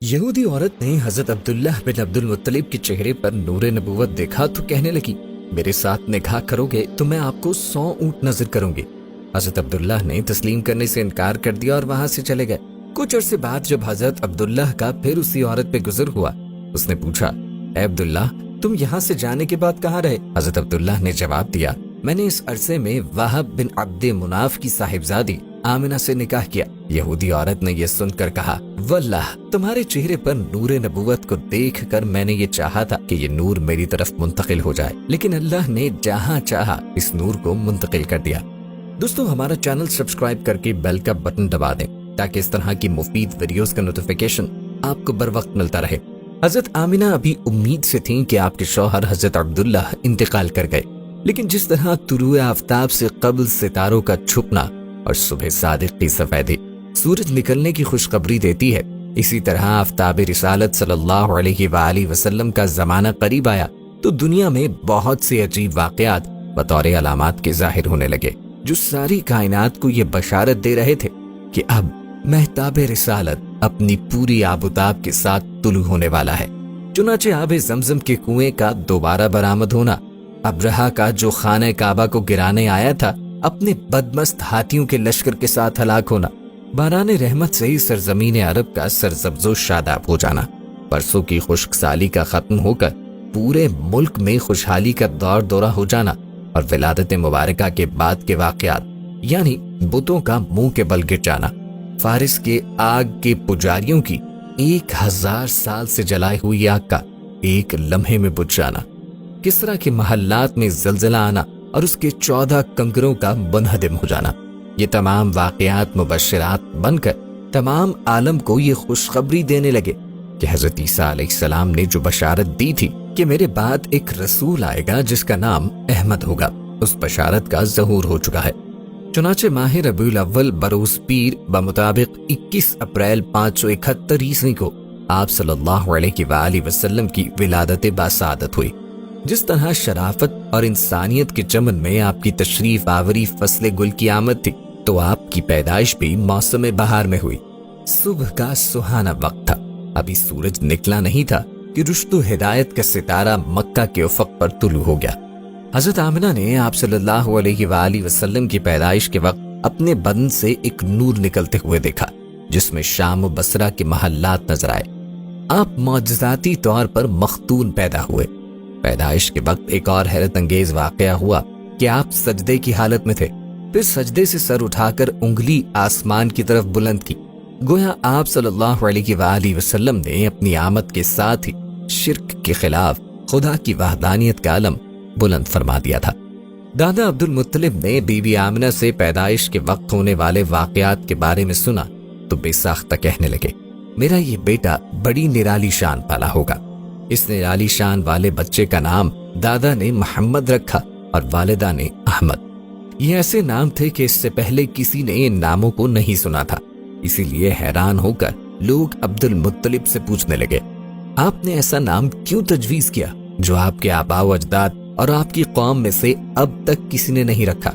یہودی عورت نے حضرت عبداللہ بن عبد المطلب کے چہرے پر نور نبوت دیکھا تو کہنے لگی، میرے ساتھ نکاح کرو گے تو میں آپ کو 100 اونٹ نظر کروں گی۔ حضرت عبداللہ نے تسلیم کرنے سے انکار کر دیا اور وہاں سے چلے گئے۔ کچھ عرصے بعد جب حضرت عبداللہ کا پھر اسی عورت پہ گزر ہوا، اس نے پوچھا، اے عبداللہ، تم یہاں سے جانے کے بعد کہاں رہے؟ حضرت عبداللہ نے جواب دیا، میں نے اس عرصے میں وہب بن عبد مناف کی صاحبزادی آمنہ سے نکاح کیا۔ یہودی عورت نے یہ سن کر کہا، واللہ تمہارے چہرے پر نور نبوت کو دیکھ کر میں نے یہ چاہا تھا کہ یہ نور میری طرف منتقل ہو جائے، لیکن اللہ نے جہاں چاہا اس نور کو منتقل کر دیا۔ دوستو، ہمارا چینل سبسکرائب کر کے بیل کا بٹن دبا دیں تاکہ اس طرح کی مفید ویڈیوز کا نوٹیفیکیشن آپ کو بر وقت ملتا رہے۔ حضرت آمنہ ابھی امید سے تھیں کہ آپ کے شوہر حضرت عبداللہ انتقال کر گئے، لیکن جس طرح طلوع آفتاب سے قبل ستاروں کا چھپنا اور صبح صادق کی سفیدی سورج نکلنے کی خوشخبری دیتی ہے، اسی طرح آفتاب رسالت صلی اللہ علیہ وآلہ وسلم کا زمانہ قریب آیا تو دنیا میں بہت سے عجیب واقعات بطور علامات کے ظاہر ہونے لگے، جو ساری کائنات کو یہ بشارت دے رہے تھے کہ اب مہتاب رسالت اپنی پوری آب و تاب کے ساتھ طلوع ہونے والا ہے۔ چنانچہ آب زمزم کے کنویں کا دوبارہ برآمد ہونا، ابرہہ کا جو خانہ کعبہ کو گرانے آیا تھا اپنے بدمست ہاتھیوں کے لشکر کے ساتھ ہلاک ہونا، باران رحمت سے ہی سرزمین عرب کا سرسبز و شاداب ہو جانا، برسوں کی خشک سالی کا ختم ہو کر پورے ملک میں خوشحالی کا دور دورہ ہو جانا، اور ولادت مبارکہ کے بعد کے واقعات یعنی بتوں کا منہ کے بل گر جانا، فارس کے آگ کے پجاریوں کی 1000 سال سے جلائے ہوئی آگ کا ایک لمحے میں بجھ جانا، کسرا کے محلات میں زلزلہ آنا اور اس کے 14 کنکروں کا منہدم ہو جانا، یہ تمام واقعات مبشرات بن کر تمام عالم کو یہ خوشخبری دینے لگے کہ حضرت عیسیٰ علیہ السلام نے جو بشارت دی تھی کہ میرے بعد ایک رسول آئے گا جس کا نام احمد ہوگا، اس بشارت کا ظہور ہو چکا ہے۔ چنانچہ ماہ ربیع الاول بروز پیر بمطابق 21 اپریل 571 عیسوی کو آپ صلی اللہ علیہ وآلہ وسلم کی ولادت باسعادت ہوئی۔ جس طرح شرافت اور انسانیت کے چمن میں آپ کی تشریف آوری فصل گل کی آمد تھی، تو آپ کی پیدائش بھی موسم بہار میں ہوئی۔ صبح کا سہانا وقت تھا، ابھی سورج نکلا نہیں تھا کہ رشد و ہدایت کا ستارہ مکہ کے افق پر طلوع ہو گیا۔ حضرت آمنہ نے آپ صلی اللہ علیہ وآلہ وسلم کی پیدائش کے وقت اپنے بدن سے ایک نور نکلتے ہوئے دیکھا، جس میں شام و بصرہ کے محلات نظر آئے۔ آپ معجزاتی طور پر مختون پیدا ہوئے۔ پیدائش کے وقت ایک اور حیرت انگیز واقعہ ہوا کہ آپ سجدے کی حالت میں تھے، پھر سجدے سے سر اٹھا کر انگلی آسمان کی طرف بلند کی، گویا آپ صلی اللہ علیہ وآلہ وسلم نے اپنی آمد کے ساتھ ہی شرک کے خلاف خدا کی وحدانیت کا علم بلند فرما دیا تھا۔ دادا عبد المطلب نے بی بی آمنہ سے پیدائش کے وقت ہونے والے واقعات کے بارے میں سنا تو بے ساختہ کہنے لگے، میرا یہ بیٹا بڑی نرالی شان والا ہوگا۔ اس نرالی شان والے بچے کا نام دادا نے محمد رکھا اور والدہ نے احمد۔ یہ ایسے نام تھے کہ اس سے پہلے کسی نے ان ناموں کو نہیں سنا تھا، اسی لیے حیران ہو کر لوگ عبد المطلب سے پوچھنے لگے، آپ نے ایسا نام کیوں تجویز کیا جو آپ کے آباء و اجداد اور آپ کی قوم میں سے اب تک کسی نے نہیں رکھا؟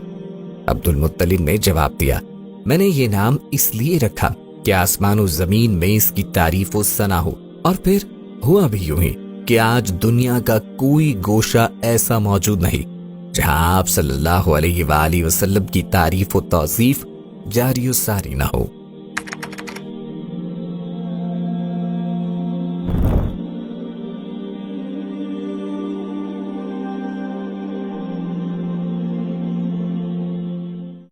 عبد المطلب نے جواب دیا، میں نے یہ نام اس لیے رکھا کہ آسمان و زمین میں اس کی تعریف و ثنا ہو، اور پھر ہوا بھی یوں ہی کہ آج دنیا کا کوئی گوشہ ایسا موجود نہیں جہاں آپ صلی اللہ علیہ وآلہ وسلم کی تعریف و توصیف جاری و ساری نہ ہو۔